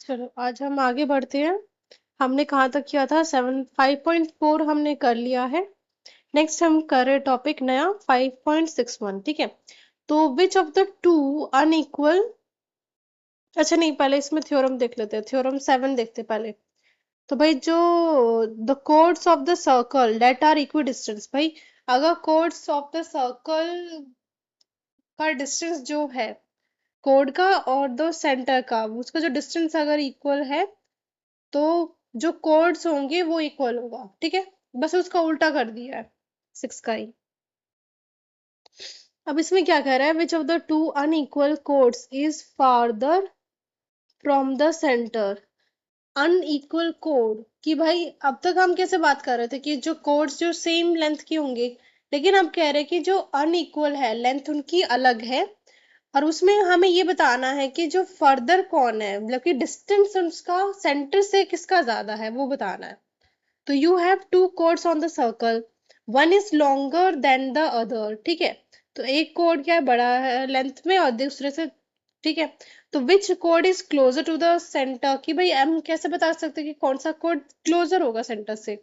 चलो आज हम आगे बढ़ते हैं। हमने कहाँ तक किया था? 5.4 हमने कर लिया है। नेक्स्ट हम कर रहे टॉपिक नया 5.61। ठीक है, तो which of the two unequal, अच्छा नहीं, पहले इसमें थ्योरम देख लेते हैं। थ्योरम 7 देखते हैं पहले। तो भाई जो the chords of the circle that are equidistance, भाई अगर कोड्स ऑफ द सर्कल का डिस्टेंस जो है कोड का और दो सेंटर का, उसका जो डिस्टेंस अगर इक्वल है तो जो कोड्स होंगे वो इक्वल होगा। ठीक है, बस उसका उल्टा कर दिया है 6 का ही। अब इसमें क्या कह रहा है? Which of the two unequal codes is farther from the centre. Unequal code कि भाई अब तक हम कैसे बात कर रहे थे कि जो कोड्स जो सेम लेंथ के होंगे, लेकिन अब कह रहे हैं कि जो अनइक्वल है लेंथ उनकी अलग है। और उसमें हमें ये बताना है कि जो फर्दर कौन है, मतलब कि डिस्टेंस उसका सेंटर से किसका ज्यादा है वो बताना है। तो you have two chords on the circle, one is longer than the other. ठीक है, तो एक कोड क्या है, बड़ा है लेंथ में और दूसरे से। ठीक है, तो विच कोड is closer to the centre, कि भाई हम कैसे बता सकते हैं कि कौन सा कोड क्लोजर होगा सेंटर से?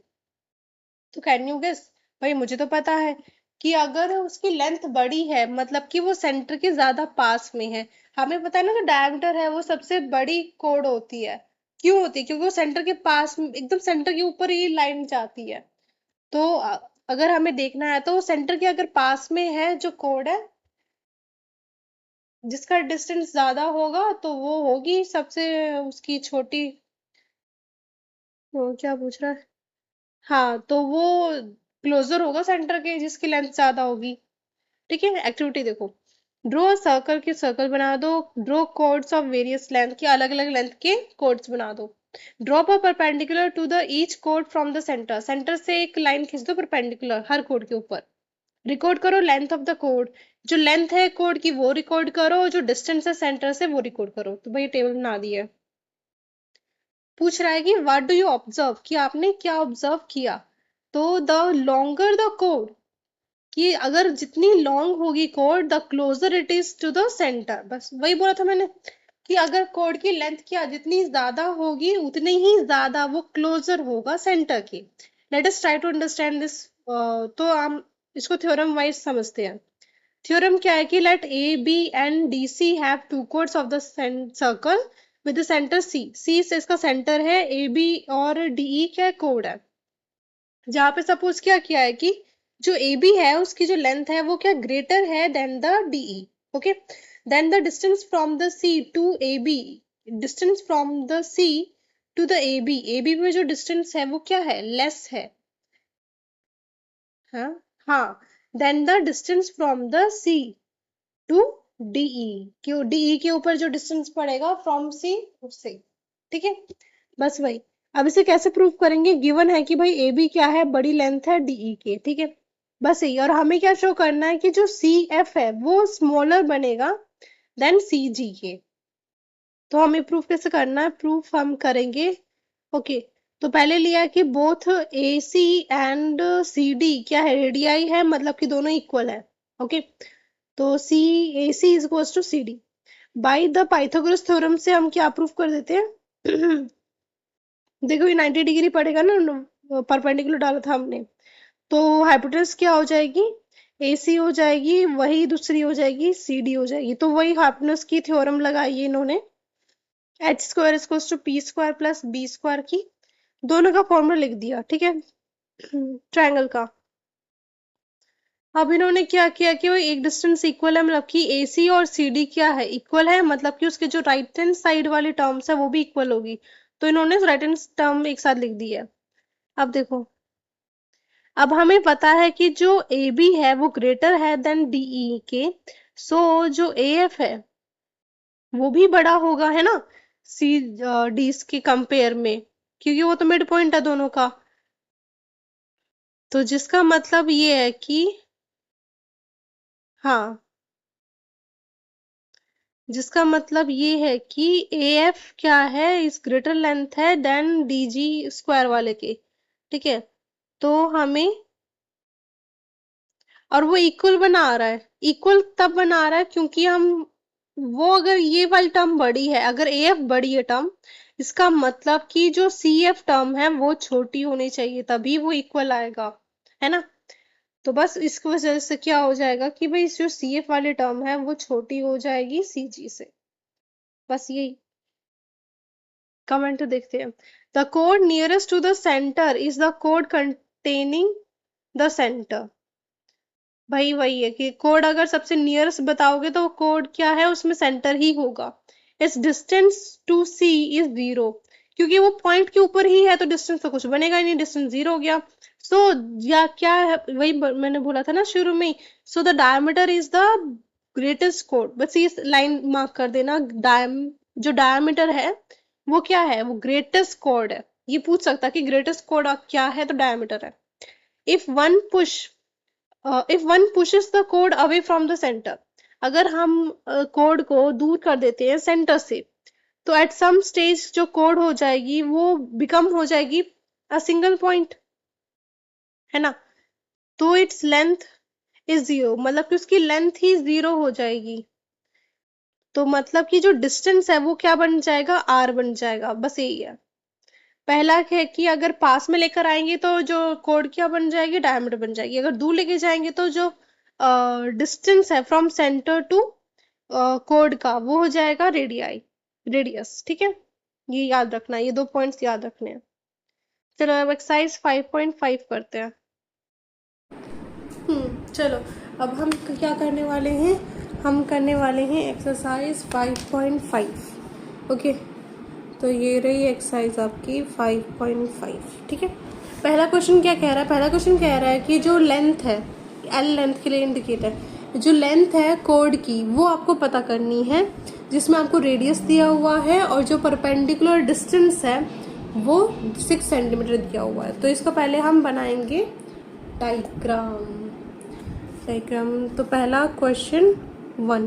तो कैन यू गेस? भाई मुझे तो पता है कि अगर उसकी लेंथ बड़ी है मतलब कि वो सेंटर के ज्यादा पास में है। हमें पता है ना, जो डायमीटर है वो सबसे बड़ी कोड होती है। क्यों होती है? क्योंकि वो सेंटर के पास में, एकदम सेंटर के ऊपर ही लाइन जाती है। तो अगर हमें देखना है तो सेंटर के अगर पास में है जो कोड है, जिसका डिस्टेंस ज्यादा होगा तो वो होगी सबसे उसकी छोटी। वो क्या पूछ रहा है? हाँ, तो वो क्लोजर होगा सेंटर के जिसकी लेंथ ज्यादा होगी। ठीक है, एक्टिविटी देखो। ड्रॉ सर्कल की सर्कल बना दो। Draw chords of various length के, अलग अलग लेंथ के कोड्स बना दो। Drop a perpendicular to the each कोड फ्रॉम द सेंटर, सेंटर से एक लाइन खींच दो परपेंडिकुलर हर कोड के ऊपर। रिकॉर्ड करो लेंथ ऑफ द कोड, जो लेंथ है कोड की वो रिकॉर्ड करो, और जो डिस्टेंस है सेंटर से वो रिकॉर्ड करो। तो भाई टेबल बना दी है। पूछ रहा है कि व्हाट डू यू ऑब्जर्व, कि आपने क्या ऑब्जर्व किया। तो द लॉन्गर द कोड, कि अगर जितनी लॉन्ग होगी कोड the closer it is to the centre. बस वही बोला था मैंने कि अगर कोड की लेंथ क्या जितनी ज्यादा होगी उतनी ही ज्यादा वो क्लोजर होगा सेंटर के। Let us try to understand this. तो हम इसको थ्योरम वाइज समझते हैं। थ्योरम क्या है कि let A B and D C have two chords of the circle with the centre C. C से इसका सेंटर है, ए बी और डी क्या कोड है। जहां पे सपोज क्या किया है कि जो ए बी है उसकी जो लेंथ है वो क्या ग्रेटर है than the D E. Okay, then the distance from the C to A B, distance from the C to the A B में जो डिस्टेंस है वो क्या है, लेस है। हाँ, हाँ, then the distance from the C to D E, क्यों डीई के ऊपर जो डिस्टेंस पड़ेगा फ्रॉम सी उससे। ठीक है, बस वही। अब इसे कैसे प्रूव करेंगे? गिवन है कि भाई ए बी क्या है, बड़ी लेंथ है डीई के। ठीक है, बस यही। और हमें क्या शो करना है कि जो सी एफ है वो स्मॉलर बनेगा देन सी जी के। तो हमें प्रूफ कैसे करना है? प्रूफ हम करेंगे। ओके, तो पहले लिया है कि both A C and C D क्या है, रेडियाई है, मतलब कि दोनों इक्वल है। ओके, तो C A C is equal to C D. By the Pythagoras theorem से हम क्या प्रूफ कर देते हैं? देखो ये 90 डिग्री पड़ेगा ना, परपेंडिकुलर डाला था हमने। तो हाइपोटेनस क्या हो जाएगी? ए सी हो जाएगी, वही दूसरी हो जाएगी सी डी हो जाएगी। तो वही हाइपोटेनस की थ्योरम लगाई है इन्होंने, H square equal to P square plus B square की। दोनों का फॉर्मूला लिख दिया। ठीक है, ट्रायंगल का। अब इन्होंने क्या किया कि वो एक डिस्टेंस इक्वल है, मतलब कि ए सी और सी डी क्या है, इक्वल है, मतलब कि उसके जो राइट हैंड साइड वाली टर्म्स है वो भी इक्वल होगी। तो इन्होंने राइट हैंड टर्म एक साथ लिख दी है। अब देखो, अब हमें पता है कि जो ए बी है वो ग्रेटर है देन डीई के। सो जो ए एफ है वो भी बड़ा होगा, है ना, सी डी के कंपेयर में, क्योंकि वो तो मिड पॉइंट है दोनों का। तो जिसका मतलब ये है कि, हाँ, जिसका मतलब ये है कि ए एफ क्या है, इस ग्रेटर लेंथ है देन डी जी स्क्वायर वाले के। ठीक है, तो हमें, और वो इक्वल बना रहा है। इक्वल तब बना रहा है क्योंकि हम, वो अगर ये वाली टर्म बड़ी है, अगर ए एफ बड़ी है टर्म, इसका मतलब कि जो CF टर्म है वो छोटी होनी चाहिए, तभी वो इक्वल आएगा, है ना। तो बस इसकी वजह से क्या हो जाएगा कि भाई जो CF वाली टर्म है वो छोटी हो जाएगी CG से। बस यही कमेंट देखते हैं। The code nearest to the centre is the code containing the centre. भाई वही है कि कोड अगर सबसे नियरेस्ट बताओगे तो कोड क्या है, उसमें सेंटर ही होगा। इस डिस्टेंस टू सी इज 0, क्योंकि वो पॉइंट के ऊपर ही है तो डिस्टेंस तो कुछ बनेगा ही नहीं, डिस्टेंस 0 हो गया। सो या क्या है, वही मैंने बोला था ना शुरू में ही। So the diameter is the greatest कोड। बस ये लाइन मार्क कर देना, जो डायमीटर है वो क्या है, वो ग्रेटेस्ट कोड है। ये पूछ सकता कि ग्रेटेस्ट कोड क्या है, तो डायमीटर है। If one push if one pushes the code away from the centre, अगर हम कोड को दूर कर देते हैं सेंटर से, तो एट सम स्टेज जो कोड हो जाएगी वो बिकम हो जाएगी अ सिंगल पॉइंट, है ना। तो इट्स लेंथ इज 0, मतलब कि उसकी लेंथ ही 0 हो जाएगी। तो मतलब कि जो डिस्टेंस है वो क्या बन जाएगा, R बन जाएगा। बस यही है। पहला है कि अगर पास में लेकर आएंगे तो जो कोड क्या बन जाएगी, डायमीटर बन जाएगी। अगर दूर लेके जाएंगे तो जो डिस्टेंस है फ्रॉम सेंटर टू कोड का वो हो जाएगा रेडियस। ठीक है, ये याद रखना, ये 2 पॉइंट्स याद रखने हैं। चलो अब एक्सरसाइज 5.5 करते हैं। चलो अब हम क्या करने वाले हैं, हम करने वाले हैं एक्सरसाइज 5.5। ओके, तो ये रही एक्सरसाइज आपकी 5.5। ठीक है, पहला क्वेश्चन क्या कह रहा है, पहला क्वेश्चन कह रहा है कि जो लेंथ है, L लेंथ के लिए इंडिकेटर, जो लेंथ है कोड की वो आपको पता करनी है, जिसमें आपको रेडियस दिया हुआ है और जो परपेंडिकुलर डिस्टेंस है वो 6 सेंटीमीटर दिया हुआ है। तो इसको पहले हम बनाएंगे डायग्राम। तो पहला क्वेश्चन 1।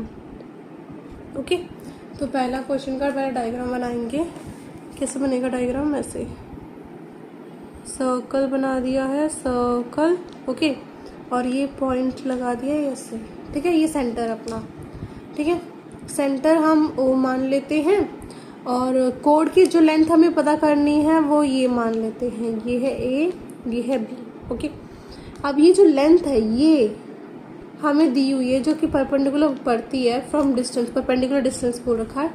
ओके, तो पहला क्वेश्चन का पहला डायग्राम बनाएंगे। कैसे बनेगा डायग्राम, ऐसे सर्कल बना दिया है, सर्कल। ओके, और ये पॉइंट लगा दिया है ऐसे। ठीक है, ये सेंटर अपना। ठीक है, सेंटर हम O मान लेते हैं और कोड की जो लेंथ हमें पता करनी है वो ये मान लेते हैं, ये है A, ये है B। ओके, अब ये जो लेंथ है ये हमें दी हुई है, जो कि परपेंडिकुलर पड़ती है फ्रॉम डिस्टेंस, परपेंडिकुलर डिस्टेंस बोल रखा है,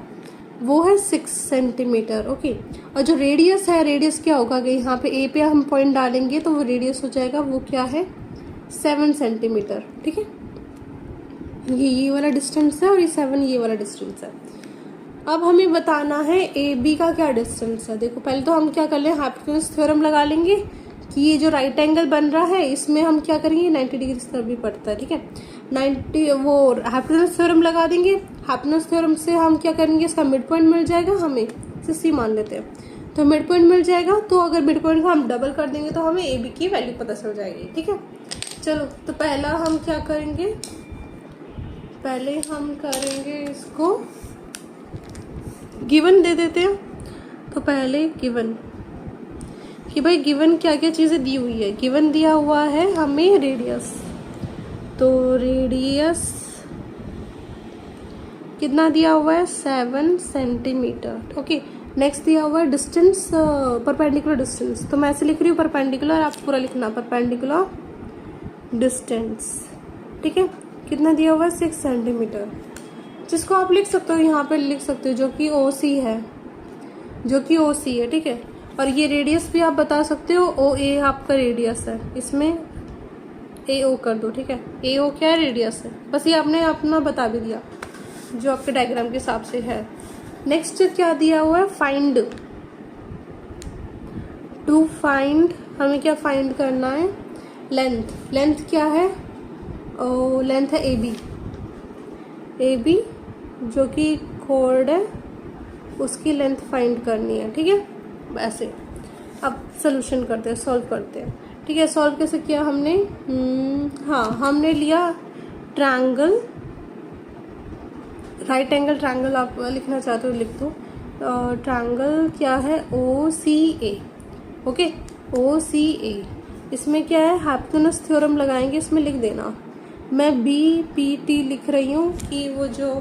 वो है 6 सेंटीमीटर। ओके, और जो रेडियस है, रेडियस क्या होगा कि यहाँ पे A पे हम पॉइंट डालेंगे तो वो रेडियस हो जाएगा, वो क्या है 7 सेंटीमीटर। ठीक है, ये वाला डिस्टेंस है और ये 7 ये वाला डिस्टेंस है। अब हमें बताना है AB का क्या डिस्टेंस है। देखो पहले तो हम क्या कर लें, हाइपोटेन्यूज थ्योरम लगा लेंगे कि ये जो राइट एंगल बन रहा है इसमें हम क्या करेंगे, 90 डिग्री से भी पड़ता है। ठीक है, 90 वो हाइपोटेन्यूज थ्योरम लगा देंगे। हाइपोटेन्यूज थ्योरम से हम क्या करेंगे, इसका मिड पॉइंट मिल जाएगा हमें, C मान लेते हैं, तो मिड पॉइंट मिल जाएगा। तो अगर मिड पॉइंट को हम डबल कर देंगे तो हमें AB की वैल्यू पता चल जाएगी। ठीक है, चलो तो पहला हम क्या करेंगे, पहले हम करेंगे इसको गिवन दे देते हैं। तो पहले गिवन कि भाई गिवन क्या क्या चीज़ें दी हुई है। गिवन दिया हुआ है हमें रेडियस, तो रेडियस कितना दिया हुआ है 7 सेंटीमीटर। ओके, नेक्स्ट दिया हुआ है डिस्टेंस, परपेंडिकुलर डिस्टेंस, तो मैं ऐसे लिख रही हूँ परपेंडिकुलर, आप पूरा लिखना परपेंडिकुलर डिस्टेंस। ठीक है, कितना दिया हुआ है 6 सेंटीमीटर, जिसको आप लिख सकते हो, यहाँ पे लिख सकते हो, जो कि OC है, जो कि OC है। ठीक है, और ये रेडियस भी आप बता सकते हो, OA आपका रेडियस है, इसमें AO कर दो। ठीक है, AO क्या है, रेडियस है। बस ये आपने अपना बता भी दिया जो आपके डायग्राम के हिसाब से है। नेक्स्ट क्या दिया हुआ है, फाइंड। टू फाइंड, हमें क्या फाइंड करना है, लेंथ। लेंथ क्या है, लेंथ है AB जो कि कोड है, उसकी लेंथ फाइंड करनी है। ठीक है, ऐसे। अब सोल्यूशन करते हैं, सॉल्व करते हैं। ठीक है, सॉल्व कैसे किया हमने, हाँ हमने लिया ट्रायंगल, राइट एंगल ट्रायंगल, आप लिखना चाहते हो लिख दो। ट्रायंगल क्या है, OCA। ओके, OCA, इसमें क्या है, हाइपोटेन्यूज थ्योरम लगाएंगे, इसमें लिख देना। मैं BPT लिख रही हूँ कि वो जो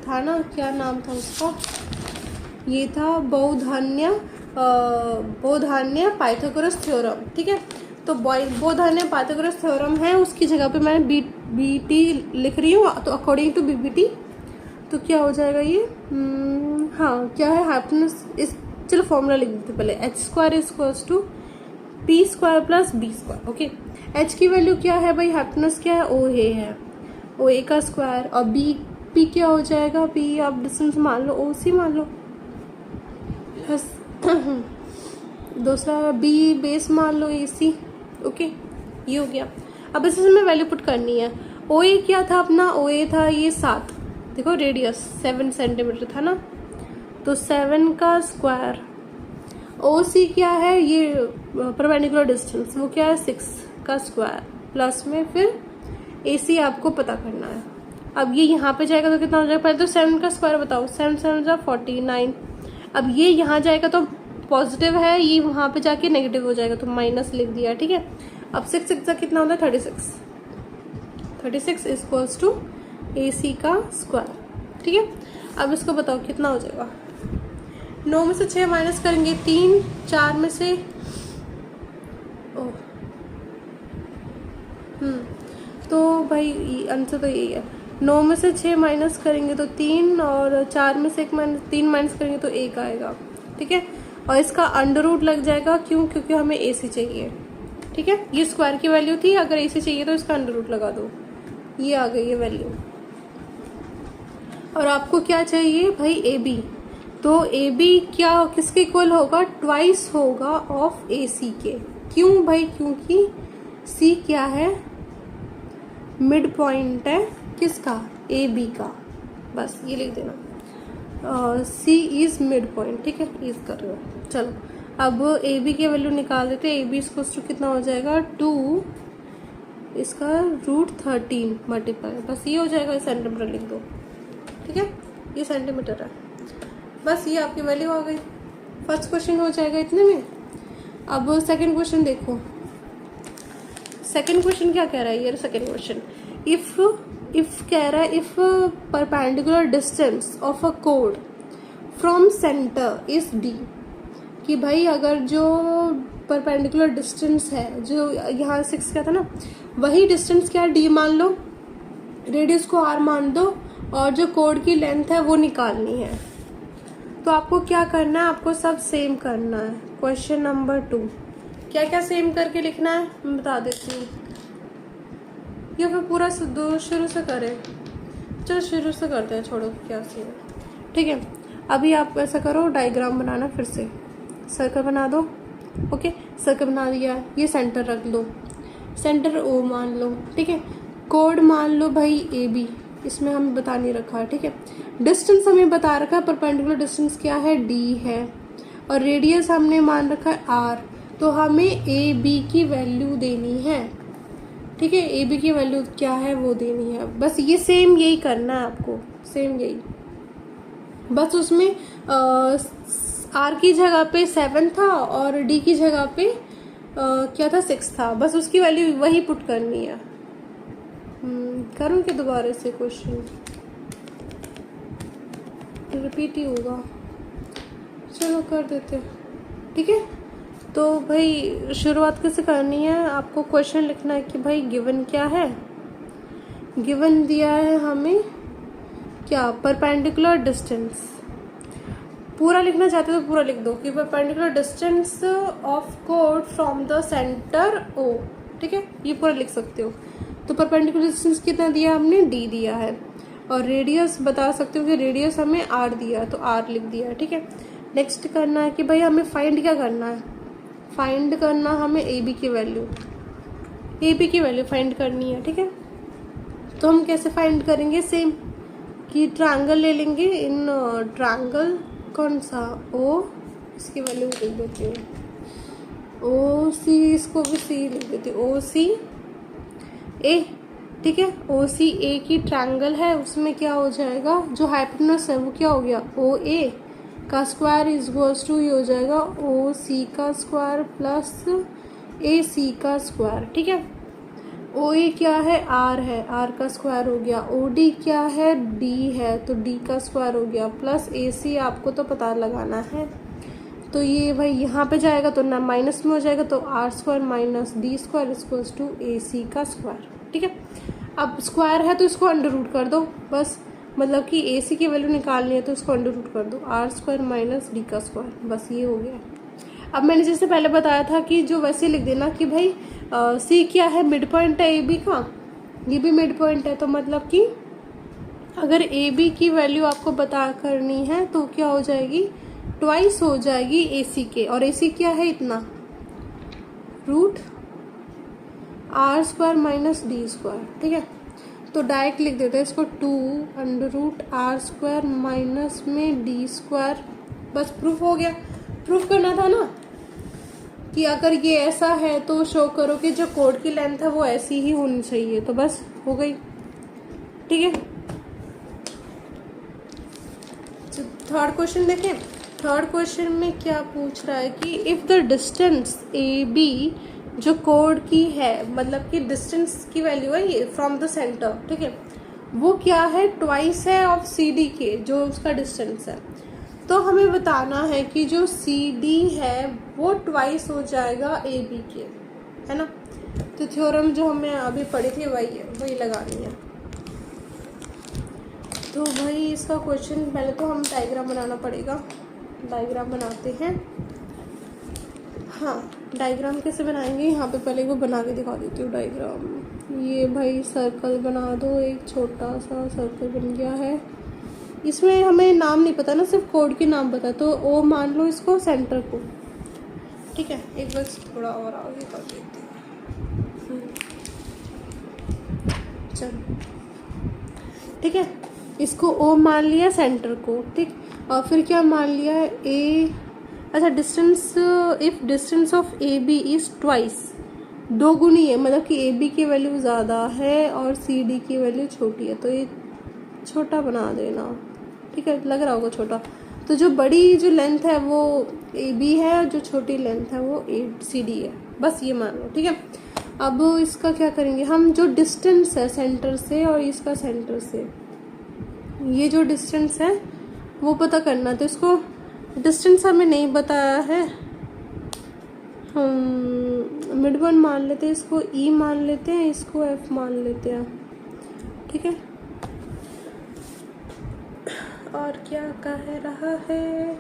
था ना, क्या नाम था उसका, ये था बहुधान्य पाइथागोरस थ्योरम, ठीक है। तो बहुधान्य पाइथागोरस थ्योरम है, उसकी जगह पे मैं बीटी लिख रही हूँ। तो अकॉर्डिंग टू बीबीटी तो क्या हो जाएगा ये, हाँ क्या है हाइपोटेन्यूज इस, चलो फॉर्मूला लिख देते पहले, H square is equals to P square plus B square. Okay, H की वैल्यू क्या है भाई, हाइपोटेन्यूज क्या है, ओ ए है, ओ ए का स्क्वायर। और बी पी क्या हो जाएगा, पी आप डिस्टेंस मान लो, ओ सी मान लो, प्लस दूसरा बी बेस मान लो, ए सी। ओके, ये हो गया। अब इसे हमें वैल्यू पुट करनी है। ओ ए क्या था अपना, ओ ए था ये 7, देखो रेडियस 7 सेंटीमीटर था ना, तो 7 का स्क्वायर। ओ सी क्या है, ये परपेंडिकुलर डिस्टेंस, वो क्या है 6 का स्क्वायर, प्लस में फिर ए सी आपको पता करना है। अब ये यहाँ पे जाएगा तो कितना हो जाएगा, पहले तो 7 का स्क्वायर बताओ, 7 7 जा 49। अब ये यहाँ जाएगा तो पॉजिटिव है, ये वहाँ पे जाके नेगेटिव हो जाएगा तो माइनस लिख दिया, ठीक है। अब 6 6 का कितना होता है 36, 36 is equals to A C का स्क्वायर, ठीक है। अब इसको बताओ कितना हो जाएगा, 9 में से 6 माइनस करेंगे 3, 4 में से तो भाई आंसर तो यही है, 9 में से 6 माइनस करेंगे तो 3, और 4 में से 3 माइनस करेंगे तो 1 आएगा, ठीक है। और इसका अंडर रूट लग जाएगा, क्यों, क्योंकि हमें ए सी चाहिए, ठीक है। ये स्क्वायर की वैल्यू थी, अगर ए सी चाहिए तो इसका अंडर रूट लगा दो, ये आ गई है वैल्यू। और आपको क्या चाहिए भाई, ए बी, तो ए बी क्या किसके इक्वल होगा, ट्वाइस होगा ऑफ ए सी के। क्यों भाई, क्योंकि सी क्या है, मिड पॉइंट है किसका, ए बी का, बस ये लिख देना, सी इज मिड पॉइंट, ठीक है, इज कर रहे हो। चलो अब ए बी की वैल्यू निकाल देते हैं, ए बी इसको कितना हो जाएगा 2 इसका रूट 13 मल्टीप्लाई, बस ये हो जाएगा, सेंटीमीटर लिख दो, ठीक है, ये सेंटीमीटर है, बस ये आपकी वैल्यू आ गई। फर्स्ट क्वेश्चन हो जाएगा इतने में। अब सेकंड क्वेश्चन देखो, सेकंड क्वेश्चन क्या कह रहा है, ये सेकंड क्वेश्चन, इफ कह रहा है, if perpendicular distance of a code from centre is D, कि भाई अगर जो परपेंडिकुलर डिस्टेंस है, जो यहाँ 6 का था ना, वही डिस्टेंस क्या डी मान लो, रेडियस को आर मान दो, और जो कोड की लेंथ है वो निकालनी है। तो आपको क्या करना है, आपको सब सेम करना है। क्वेश्चन नंबर 2 क्या क्या सेम करके लिखना है मैं बता देती हूँ, या फिर पूरा शुरू से करें, चलो शुरू से करते हैं, छोड़ो क्या सीन है, ठीक है। अभी आप ऐसा करो, डायग्राम बनाना, फिर से सर्कल बना दो। ओके, सर्कल बना दिया, ये सेंटर रख लो, सेंटर ओ मान लो, ठीक है। कोड मान लो भाई ए बी, इसमें हमें बता नहीं रखा है, ठीक है। डिस्टेंस हमें बता रखा है, परपेंडिकुलर डिस्टेंस क्या है डी है, और रेडियस हमने मान रखा है आर, तो हमें ए बी की वैल्यू देनी है, ठीक है। ए बी की वैल्यू क्या है वो देनी है, बस ये सेम यही करना है आपको, सेम यही, बस उसमें आर की जगह पे 7 था और डी की जगह पे क्या था 6 था, बस उसकी वैल्यू वही पुट करनी है। करूँ कि दोबारा से क्वेश्चन रिपीट ही होगा, चलो कर देते, ठीक है। तो भाई शुरुआत कैसे करनी है, आपको क्वेश्चन लिखना है कि भाई गिवन क्या है, गिवन दिया है हमें क्या, परपेंडिकुलर डिस्टेंस, पूरा लिखना चाहते हो तो पूरा लिख दो कि परपेंडिकुलर डिस्टेंस ऑफ कोड फ्रॉम द सेंटर ओ, ठीक है, ये पूरा लिख सकते हो। तो परपेंडिकुलर डिस्टेंस कितना दिया हमने, डी दिया है, और रेडियस बता सकते हो कि रेडियस हमें आर दिया है, तो आर लिख दिया है, ठीक है। नेक्स्ट करना है कि भाई हमें फाइंड क्या करना है, फाइंड करना हमें ए बी की वैल्यू, ए बी की वैल्यू फाइंड करनी है, ठीक है। तो हम कैसे फाइंड करेंगे, सेम कि ट्रायंगल ले लेंगे, इन ट्रायंगल कौन सा ओ, इसकी वैल्यू लिख देती हूँ ओ सी, इसको भी सी लिख देती हूँ, ओ सी ए, ठीक है। ओ सी ए की ट्रायंगल है, उसमें क्या हो जाएगा, जो हाइपोटेन्यूज है वो क्या हो गया, ओ ए का स्क्वायर इज इक्वल्स टू, ये हो जाएगा ओ सी का स्क्वायर प्लस ए सी का स्क्वायर, ठीक है। ओ ए क्या है, आर है, आर का स्क्वायर हो गया। ओ डी क्या है, डी है, तो डी का स्क्वायर हो गया, प्लस ए सी आपको तो पता लगाना है। तो ये भाई यहाँ पे जाएगा तो ना माइनस में हो जाएगा, तो R square minus D square equals to A C का स्क्वायर। ठीक है, अब स्क्वायर है तो इसको अंडर रूट कर दो बस, मतलब कि ए सी की वैल्यू निकालनी है तो इसको अंडर रूट कर दो, आर स्क्वायर माइनस डी का स्क्वायर, बस ये हो गया। अब मैंने जैसे पहले बताया था कि जो वैसे लिख देना कि भाई सी क्या है, मिड पॉइंट है ए बी का, ये भी मिड पॉइंट है, तो मतलब कि अगर ए बी की वैल्यू आपको पता करनी है तो क्या हो जाएगी, ट्वाइस हो जाएगी ए सी के, और ए सी क्या है इतना, root R square minus D square. ठीक है, तो डायरेक्ट लिख देते हैं इसको, 2 under root R square minus में डी स्क्वायर, बस प्रूफ हो गया। प्रूफ करना था ना कि अगर ये ऐसा है तो शो करो कि जो कोड की लेंथ है वो ऐसी ही होनी चाहिए, तो बस हो गई। ठीक है, थर्ड क्वेश्चन देखें। थर्ड क्वेश्चन में क्या पूछ रहा है कि if the distance A B जो कोड की है, मतलब कि डिस्टेंस की वैल्यू है ये फ्रॉम द सेंटर, ठीक है, वो क्या है, ट्वाइस है ऑफ सी डी के, जो उसका डिस्टेंस है। तो हमें बताना है कि जो सी डी है वो ट्वाइस हो जाएगा ए बी के, है ना। तो थ्योरम जो हमें अभी पढ़ी थी वही लगानी है। तो भाई इसका क्वेश्चन पहले तो हम डायग्राम बनाना पड़ेगा, डायग्राम बनाते हैं। हाँ, डायग्राम कैसे बनाएंगे, यहाँ पे पहले वो बना के दिखा देती हूँ डायग्राम। ये भाई सर्कल बना दो, एक छोटा सा सर्कल बन गया है। इसमें हमें नाम नहीं पता ना, सिर्फ कोड के नाम पता, तो ओ मान लो इसको सेंटर को। ठीक है, एक बस थोड़ा और आगे कर देते हैं। चलो ठीक है, इसको ओ मान लिया सेंटर को, ठीक, और फिर क्या मान लिया है, ए, अच्छा distance, if distance of A B is twice, दो गुनी है, मतलब कि ए बी की वैल्यू ज़्यादा है और सी डी की वैल्यू छोटी है, तो ये छोटा बना देना। ठीक है, लग रहा होगा छोटा, तो जो बड़ी जो लेंथ है वो ए बी है और जो छोटी लेंथ है वो ए सी डी है, बस ये मान लो। ठीक है, अब इसका क्या करेंगे हम, जो डिस्टेंस है सेंटर से और इसका सेंटर से, ये जो डिस्टेंस है वो पता करना। तो इसको डिस्टेंस हमें नहीं बताया है, हम मिड वन मान लेते हैं, इसको ई मान लेते हैं, इसको एफ मान लेते हैं। ठीक है, और क्या कह रहा है,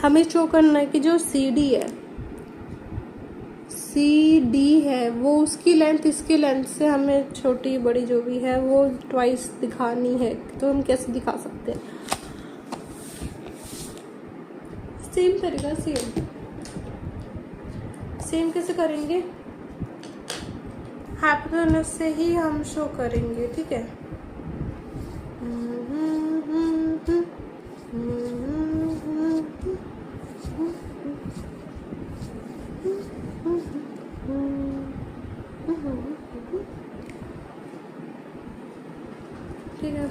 हमें शो करना है कि जो सी डी है, सी डी है वो उसकी लेंथ इसकी लेंथ से हमें छोटी बड़ी जो भी है वो ट्वाइस दिखानी है। तो हम कैसे दिखा सकते हैं, सेम तरीका, सेम कैसे करेंगे, हाइपोटेन्यूज से ही हम शो करेंगे। ठीक है, ठीक है,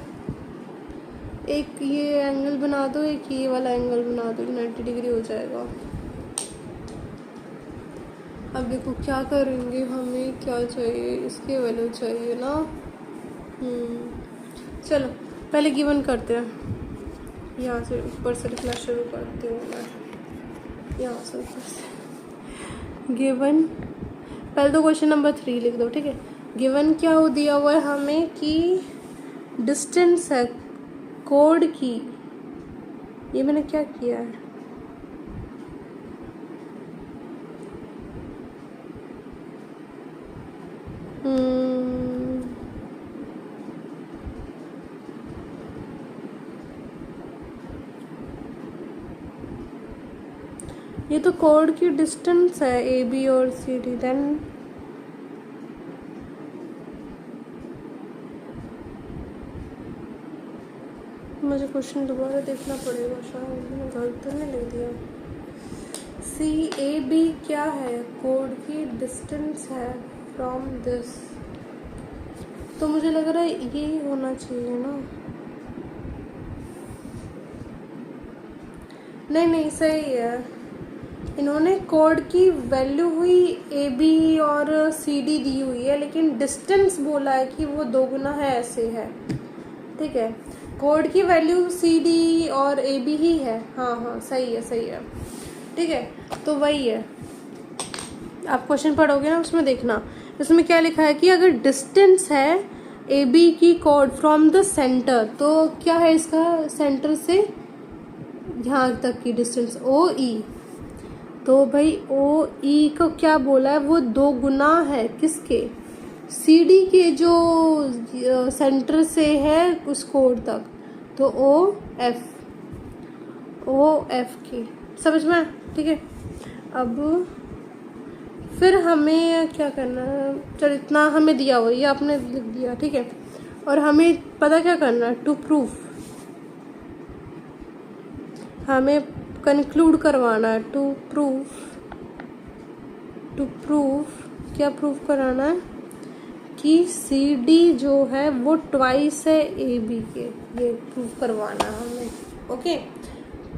एक ये एंगल बना दो, एक ये वाला एंगल बना दो, 90 डिग्री हो जाएगा। अब देखो क्या करेंगे, हमें क्या चाहिए, इसकी वैल्यू चाहिए ना। चलो पहले गिवन करते हैं, यहाँ से ऊपर से लिखना शुरू करती हूँ मैं, यहाँ से ऊपर से गिवन। पहले तो क्वेश्चन नंबर 3 लिख दो। ठीक है, गिवन क्या हो दिया हुआ है हमें कि डिस्टेंस है कोड की, ये मैंने क्या किया है, ये तो कोड की डिस्टेंस है ए बी और सी डी, देन मुझे क्वेश्चन दोबारा देखना पड़ेगा, शायद मैंने गलत तो नहीं लिख दिया। सी ए बी क्या है, कोड की डिस्टेंस है फ्रॉम दिस, तो मुझे लग रहा है यही होना चाहिए ना। नहीं सही है, इन्होंने कोड की वैल्यू हुई ए बी और सी डी दी हुई है, लेकिन डिस्टेंस बोला है कि वो 2 गुना है, ऐसे है। ठीक है, कोड की वैल्यू सी डी और ए बी ही है। हाँ हाँ, सही है सही है। ठीक है, तो वही है। आप क्वेश्चन पढ़ोगे ना, उसमें देखना इसमें क्या लिखा है कि अगर डिस्टेंस है ए बी की कोड फ्रॉम द सेंटर, तो क्या है इसका, सेंटर से यहाँ तक की डिस्टेंस ओ ई। तो भाई ओ ई को क्या बोला है, वो 2 गुना है किसके, सी डी के जो सेंटर से है उस कोड तक, तो ओ एफ की। समझ में? ठीक है, अब फिर हमें क्या करना है, चल इतना हमें दिया हुआ, ये आपने लिख दिया। ठीक है, और हमें पता क्या करना है, टू प्रूव, हमें कंक्लूड करवाना है। टू प्रूव क्या प्रूव कराना है कि सी डी जो है वो ट्वाइस है ए बी के, ये प्रूव करवाना है हमें। ओके,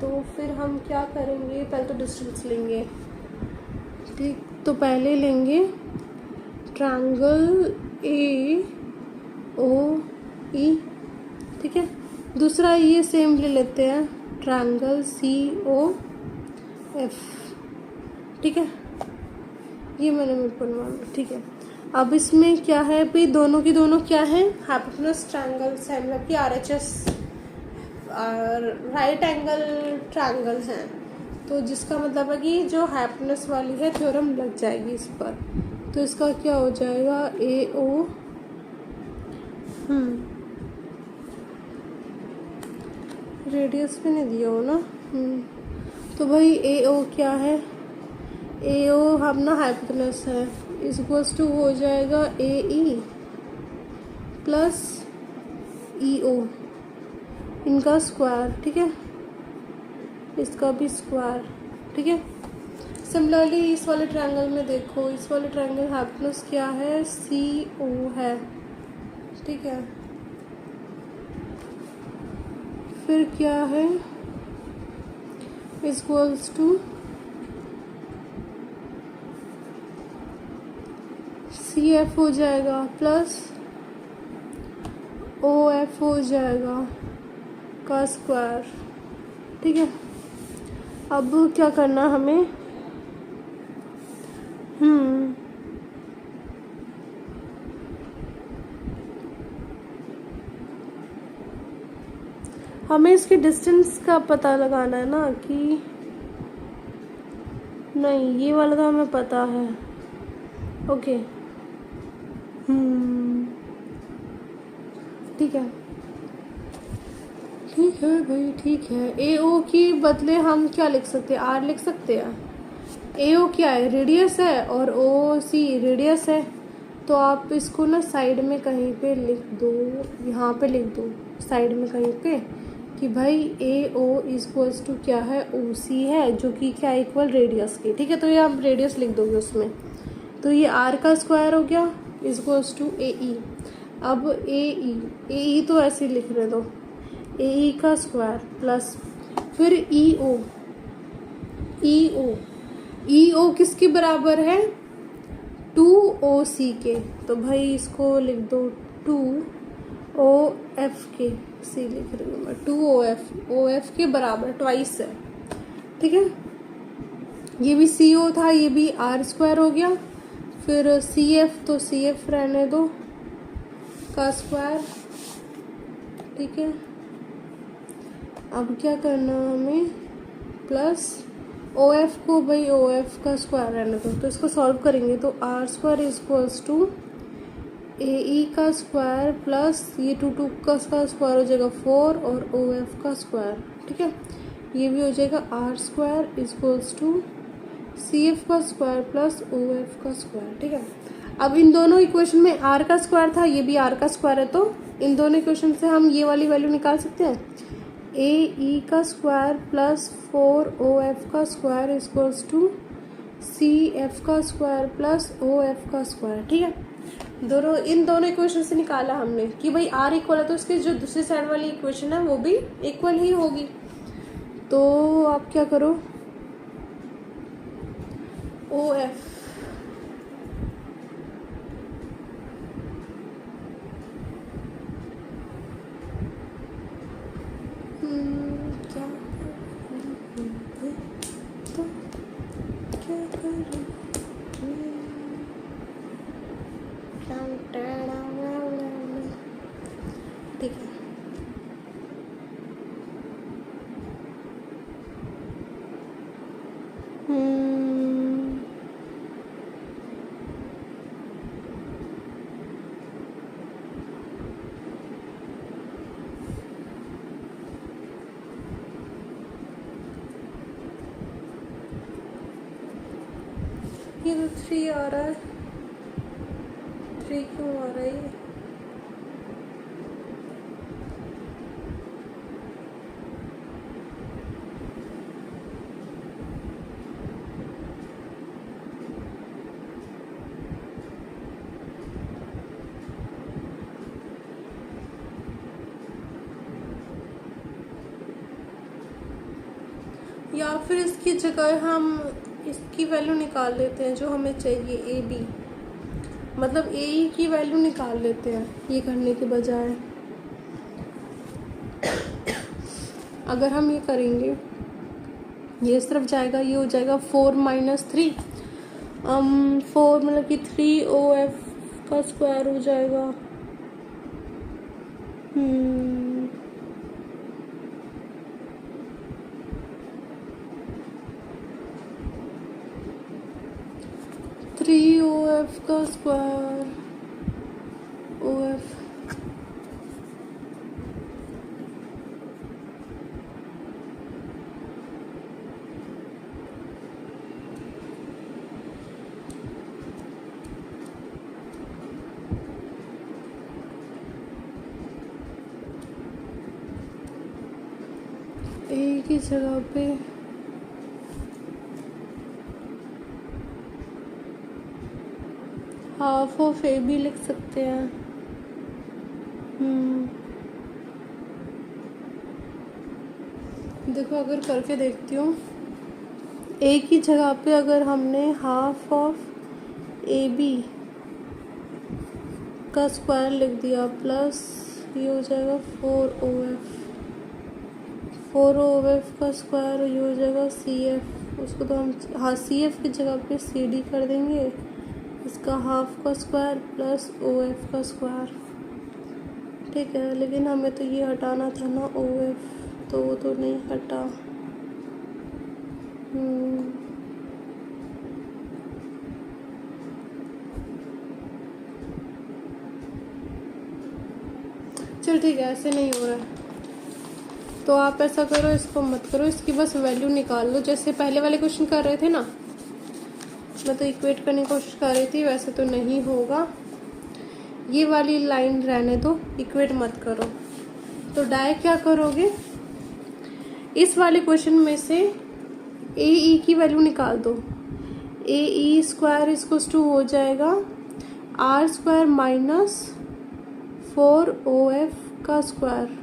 तो फिर हम क्या करेंगे, पहले तो डिस्टेंस लेंगे। ठीक, तो पहले लेंगे ट्रायंगल ए ओ ई। ठीक है, दूसरा ये सेम ले लेते हैं, ट्रायंगल सी ओ एफ। ठीक है, ये मैंने बनवाना। ठीक है, अब इसमें क्या है भाई, दोनों की दोनों क्या है, हाइपोटेन्यूज ट्रायंगल्स है, मतलब कि RHS राइट एंगल ट्रायंगल हैं। तो जिसका मतलब है कि जो हाइपोटेन्यूज वाली है थ्योरम लग जाएगी इस पर। तो इसका क्या हो जाएगा, ए ओ रेडियस भी नहीं दिया हो ना। तो भाई ए ओ क्या है, ए ओ अपना हाइपोटेन्यूज है, इज इक्वल्स टू हो जाएगा ए ई प्लस ई ओ, इनका स्क्वायर। ठीक है, इसका भी स्क्वायर। ठीक है, सिमिलरली इस वाले ट्रायंगल में देखो, इस वाले ट्रायंगल हाइपोटेन्यूज क्या है, सी ओ है। ठीक है, फिर क्या है, is equals to C F हो जाएगा प्लस ओ एफ हो जाएगा का स्क्वायर। ठीक है, अब क्या करना हमें, हमें इसकी डिस्टेंस का पता लगाना है ना, कि नहीं ये वाला तो हमें पता है। ओके, ठीक है ठीक है भाई, ठीक है। ए ओ की बदले हम क्या लिख सकते हैं, आर लिख सकते हैं। ए ओ क्या है, रेडियस है, और ओ सी रेडियस है। तो आप इसको ना साइड में कहीं पे लिख दो, यहाँ पे लिख दो साइड में कहीं पे, कि भाई ए ओ इक्वल्स टू क्या है, ओ सी है, जो कि क्या इक्वल रेडियस की। ठीक है, तो ये आप रेडियस लिख दोगे उसमें। तो ये आर का स्क्वायर हो गया इक्वल्स टू ए ई। अब ए ई तो ऐसे लिख रहे दो, ए ई का स्क्वायर प्लस फिर ई ओ किसके बराबर है, 2OC के। तो भाई इसको लिख दो 2OF के, सी लिख रही हूँ मैं, 2OF के बराबर ट्वाइस है। ठीक है, ये भी CO था, ये भी R स्क्वायर हो गया, फिर CF तो CF रहने दो का स्क्वायर। ठीक है, अब क्या करना हमें, प्लस OF को भाई OF का स्क्वायर रहने दो। तो इसको सॉल्व करेंगे तो R square equals to AE का स्क्वायर प्लस ये 2 का स्क्वायर हो जाएगा 4 और OF का स्क्वायर। ठीक है, ये भी हो जाएगा R square equals to CF का स्क्वायर प्लस OF का स्क्वायर। ठीक है, अब इन दोनों इक्वेशन में R का स्क्वायर था, ये भी R का स्क्वायर है, तो इन दोनों इक्वेशन से हम ये वाली वैल्यू निकाल सकते हैं, AE का स्क्वायर प्लस 4OF का स्क्वायर इक्वल्स टू CF का स्क्वायर प्लस OF का स्क्वायर। ठीक है, इन दोनों इक्वेशन से निकाला हमने कि भाई R इक्वल है, तो इसके जो दूसरी साइड वाली इक्वेशन है वो भी इक्वल ही होगी। तो आप क्या करो, ओ एफ क्या करोगे तो क्या करोगे? ठीक है। ये तो 3 आ रहा है, 3 क्यों आ रहा है ये? या फिर इसकी जगह हम इसकी वैल्यू निकाल लेते हैं जो हमें चाहिए, ए बी, मतलब ए ई की वैल्यू निकाल लेते हैं ये करने के बजाय। अगर हम ये करेंगे, ये इस तरफ जाएगा, ये हो जाएगा 4 - 3, 4 मतलब कि 3 ओ एफ का स्क्वायर हो जाएगा। 3 ओ एफ का स्क्वायर, ओ एफ ए की जगह पे हाफ ऑफ ए भी लिख सकते हैं। देखो अगर करके देखती हूँ, ए की जगह पे अगर हमने हाफ ऑफ ए बी का स्क्वायर लिख दिया प्लस ये हो जाएगा 4 ओ एफ, 4 ओ एफ का स्क्वायर, ये हो जाएगा सी एफ। उसको तो हम, हाँ, सी एफ की जगह पे सी डी कर देंगे, इसका हाफ का स्क्वायर प्लस ओ एफ का स्क्वायर। ठीक है, लेकिन हमें तो ये हटाना था ना ओ एफ, तो वो तो नहीं हटा। चल ठीक है, ऐसे नहीं हो रहा है तो आप ऐसा करो, इसको मत करो, इसकी बस वैल्यू निकाल लो, जैसे पहले वाले क्वेश्चन कर रहे थे ना। मैं तो इक्वेट करने की कोशिश कर रही थी, वैसे तो नहीं होगा। ये वाली लाइन रहने दो, इक्वेट मत करो। तो डाय क्या करोगे, इस वाले क्वेश्चन में से ए ई की वैल्यू निकाल दो। A E square equals to हो जाएगा R square minus 4 O F का स्क्वायर।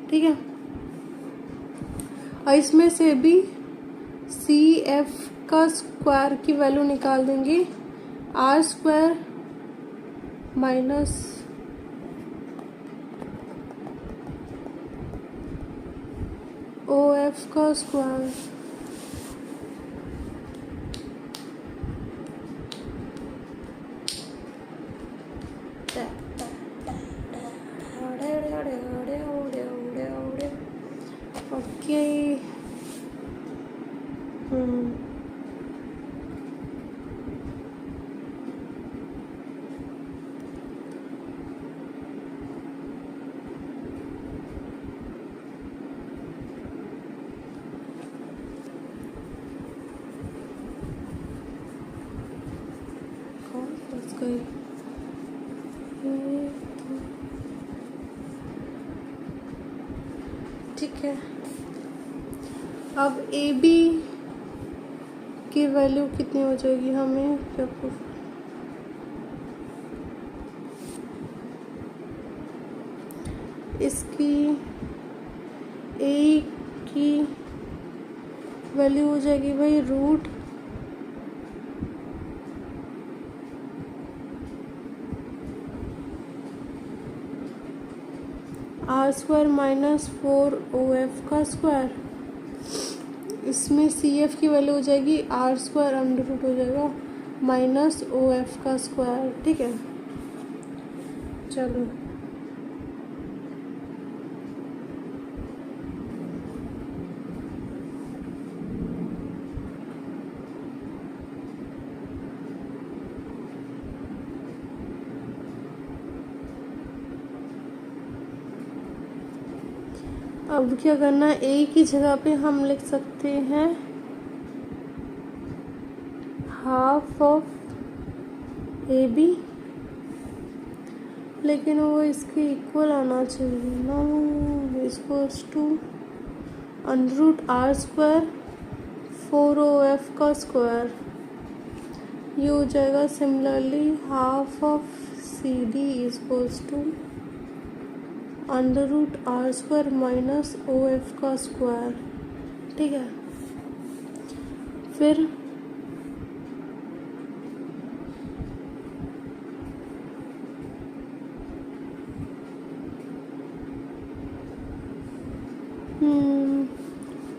ठीक है, और इसमें से भी सी एफ का स्क्वायर की वैल्यू निकाल देंगे, R square minus O F का स्क्वायर। ओके, ठीक है। अब ए बी की वैल्यू कितनी हो जाएगी, हमें क्या प्रूफ, इसकी ए की वैल्यू हो जाएगी भाई root R square minus 4OF का स्क्वायर, इसमें CF की वैल्यू हो जाएगी आर स्क्वायर अंडर रूट हो जाएगा माइनस OF का स्क्वायर। ठीक है, चलो अब क्या करना है, ए की जगह पे हम लिख सकते हैं हाफ ऑफ AB, लेकिन वो इसके इक्वल आना चाहिए ना, equals to under root R square 4OF का स्क्वायर, ये हो जाएगा similarly half of CD equals to under root R square minus OF का स्क्वायर। ठीक है, फिर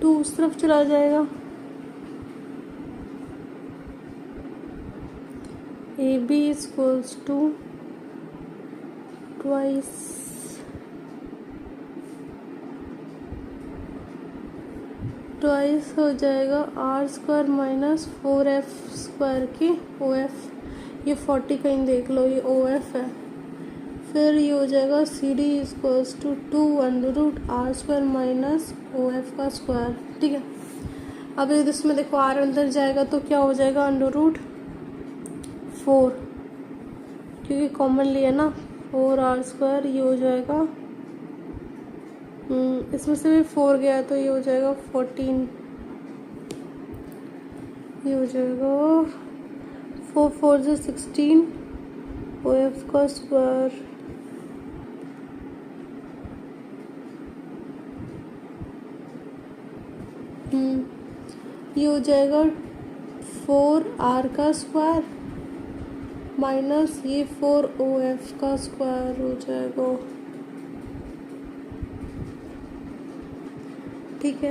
टू उस तरफ चला जाएगा, AB इक्वल्स टू ट्वाइस हो जाएगा R square minus 4F square की OF, ये 40 कहीं देख लो, ये OF है। फिर ये हो जाएगा CD equals to 2 under root R square minus OF का स्क्वायर। ठीक है, अब इसमें देखो आर अंदर जाएगा तो क्या हो जाएगा अंडर रूट 4, क्योंकि कॉमन लिया ना 4R स्क्वायर, ये हो जाएगा इसमें से भी 4 गया तो ये हो जाएगा 14, ये हो जाएगा 4 4 से 16 OF का स्क्वायर। ये हो जाएगा 4R का स्क्वायर माइनस ये 4OF का स्क्वायर हो जाएगा। ठीक है,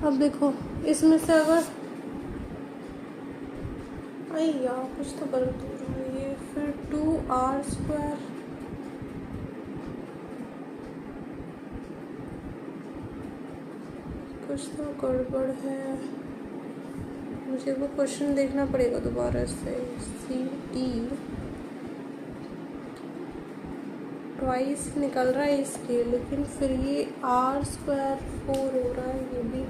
अब देखो इसमें से अगर यार कुछ तो गलत हो रहा है, ये फिर 2R स्क्वायर कुछ तो गड़बड़ है, मुझे वो क्वेश्चन देखना पड़ेगा दोबारा से। CD ट्वाइस निकल रहा है इसके, लेकिन फिर ये R स्क्वायर 4 हो रहा है, ये भी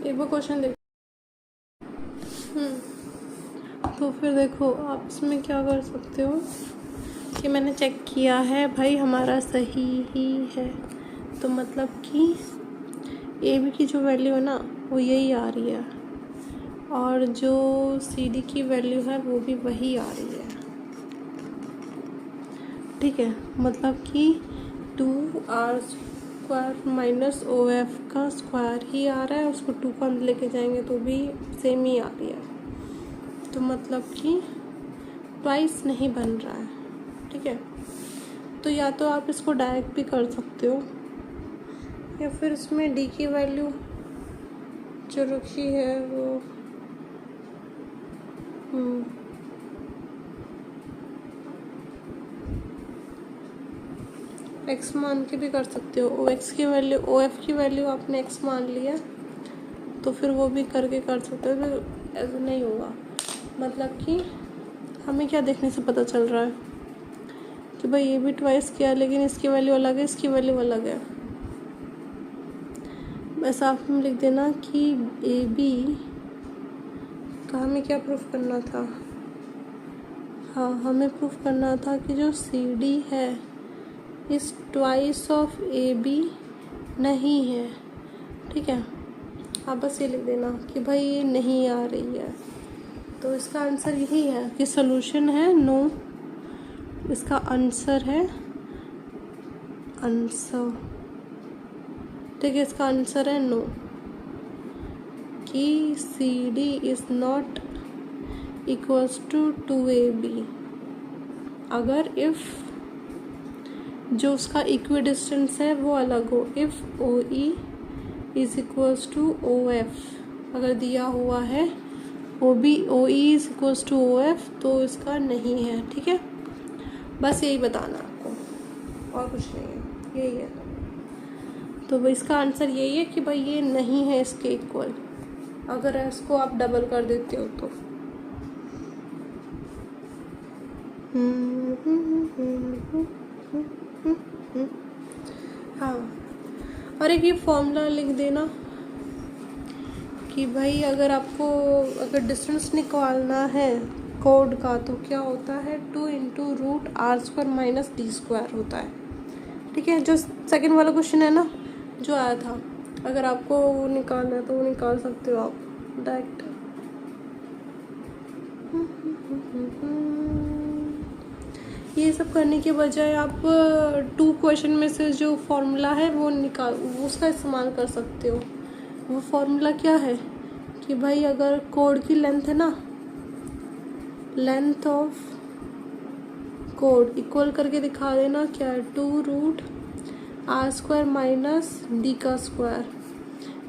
एक बार क्वेश्चन देख। तो फिर देखो आप इसमें क्या कर सकते हो कि मैंने चेक किया है भाई हमारा सही ही है, तो मतलब कि AB की जो वैल्यू है ना वो यही आ रही है, और जो CD की वैल्यू है वो भी वही आ रही है। ठीक है, मतलब कि 2R स्क्वायर माइनस OF का स्क्वायर ही आ रहा है, उसको 2 का अंदर लेके जाएंगे तो भी सेम ही आ रही है, तो मतलब कि ट्वाइस नहीं बन रहा है। ठीक है, तो या तो आप इसको डायरेक्ट भी कर सकते हो, या फिर इसमें D की वैल्यू जो रखी है वो x मान के भी कर सकते हो। OF की वैल्यू आपने x मान लिया तो फिर वो भी करके कर सकते हो, फिर ऐसा नहीं होगा। मतलब कि हमें क्या देखने से पता चल रहा है कि भाई ये भी ट्वाइस किया, लेकिन इसकी वैल्यू अलग है, इसकी वैल्यू अलग है। बस आप में लिख देना कि AB का हमें क्या प्रूफ करना था, हाँ हमें प्रूफ करना था कि जो CD है इस ट्वाइस ऑफ AB नहीं है। ठीक है, आप बस ये लिख देना कि भाई ये नहीं आ रही है। तो इसका आंसर यही है कि सोल्यूशन है नो, इसका आंसर है आंसर, ठीक है, इसका आंसर है नो, कि CD is not equals to 2AB अगर इफ़ जो उसका इक्वी डिस्टेंस है वो अलग हो। If OE is equals to OF, अगर दिया हुआ है OE is equals to OF तो इसका नहीं है, ठीक है। बस यही बताना आपको, और कुछ नहीं है, यही है। तो भाई इसका आंसर यही है कि भाई ये नहीं है इसके इक्वल, अगर इसको आप डबल कर देते हो तो। हाँ, और एक ये फॉर्मूला लिख देना कि भाई अगर आपको अगर डिस्टेंस निकालना है कोड का तो क्या होता है 2 × √r² - d² होता है, ठीक है। जो सेकंड वाला क्वेश्चन है ना जो आया था, अगर आपको वो निकालना है तो वो निकाल सकते हो आप डायरेक्ट। ये सब करने के बजाय आप 2 क्वेश्चन में से जो फॉर्मूला है वो उसका इस्तेमाल कर सकते हो। वो फॉर्मूला क्या है कि भाई अगर कोड की लेंथ है ना, लेंथ ऑफ कोड इक्वल करके दिखा देना क्या है 2 √r² - d²।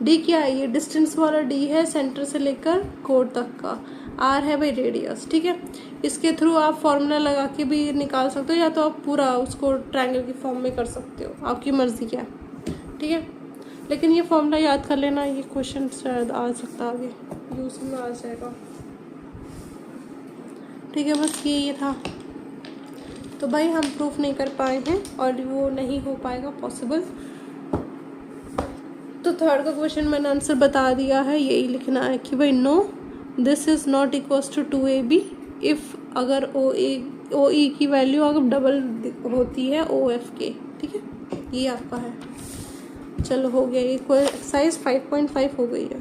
डी क्या है, ये डिस्टेंस वाला डी है सेंटर से लेकर कोड तक का, आर है भाई रेडियस, ठीक है। इसके थ्रू आप फॉर्मूला लगा के भी निकाल सकते हो, या तो आप पूरा उसको ट्रायंगल की फॉर्म में कर सकते हो, आपकी मर्जी क्या है, ठीक है। लेकिन ये फॉर्मूला याद कर लेना, ये क्वेश्चन शायद आ सकता आगे यूज में आ जाएगा, ठीक है। बस ये था। तो भाई हम प्रूफ नहीं कर पाए हैं और वो नहीं हो पाएगा पॉसिबल। तो थर्ड का क्वेश्चन मैंने आंसर बता दिया है, यही लिखना है कि भाई no this is not equals to 2AB if अगर OE की वैल्यू अगर डबल होती है OF के, ठीक है। ये आपका है। चलो हो गया, ये एक्सरसाइज 5.5 हो गई है।